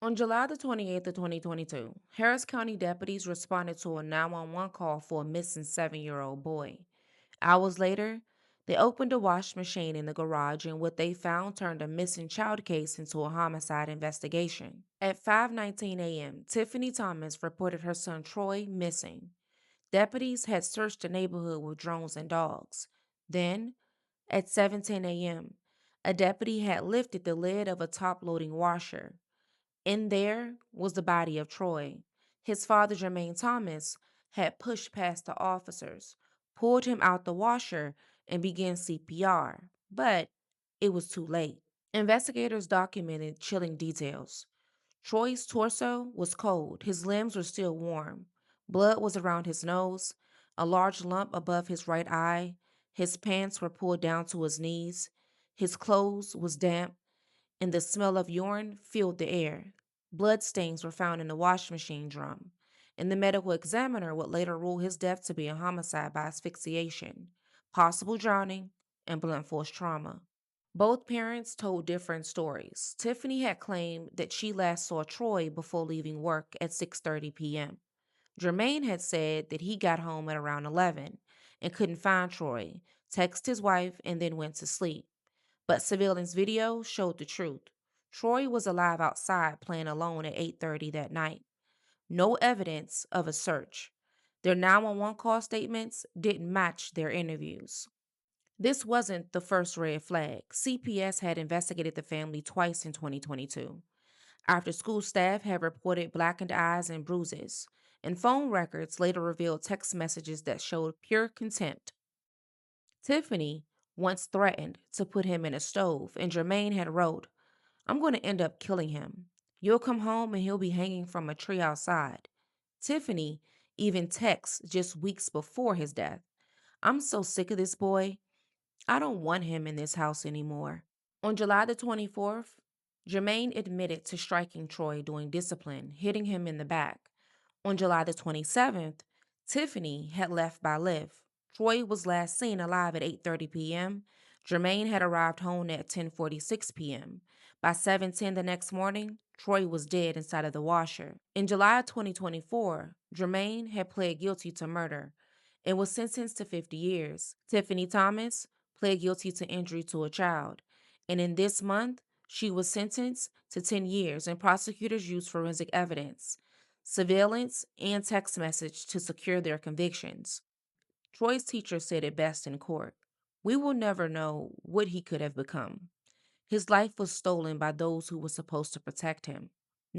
On July the 28th of 2022, Harris County deputies responded to a 911 call for a missing 7-year-old boy. Hours later, they opened a wash machine in the garage and what they found turned a missing child case into a homicide investigation. At 5:19 a.m., Tiffany Thomas reported her son Troy missing. Deputies had searched the neighborhood with drones and dogs. Then, at 7:10 a.m., a deputy had lifted the lid of a top-loading washer. In there was the body of Troy. His father, Jermaine Thomas, had pushed past the officers, pulled him out the washer, and began CPR, but it was too late. Investigators documented chilling details. Troy's torso was cold, his limbs were still warm. Blood was around his nose, a large lump above his right eye. His pants were pulled down to his knees. His clothes was damp and the smell of urine filled the air. Blood stains were found in the wash machine drum, and the medical examiner would later rule his death to be a homicide by asphyxiation, possible drowning, and blunt force trauma. Both parents told different stories. Tiffany had claimed that she last saw Troy before leaving work at 6:30 p.m. Jermaine had said that he got home at around 11 and couldn't find Troy, texted his wife, and then went to sleep. But surveillance video showed the truth. Troy was alive outside playing alone at 8:30 that night. No evidence of a search. Their 911 call statements didn't match their interviews. This wasn't the first red flag. CPS had investigated the family twice in 2022. After school staff had reported blackened eyes and bruises, and phone records later revealed text messages that showed pure contempt. Tiffany once threatened to put him in a stove, and Jermaine had wrote, "I'm going to end up killing him. You'll come home and he'll be hanging from a tree outside." Tiffany even texts just weeks before his death, "I'm so sick of this boy. I don't want him in this house anymore." On July the 24th, Jermaine admitted to striking Troy during discipline, hitting him in the back. On July the 27th, Tiffany had left by Lyft. Troy was last seen alive at 8:30 p.m. Jermaine had arrived home at 10:46 p.m. By 7:10 the next morning, Troy was dead inside of the washer. In July of 2024, Jermaine had pled guilty to murder and was sentenced to 50 years. Tiffany Thomas pled guilty to injury to a child, and in this month, she was sentenced to 10 years, and prosecutors used forensic evidence, surveillance, and text message to secure their convictions. Troy's teacher said it best in court: "We will never know what he could have become. His life was stolen by those who were supposed to protect him."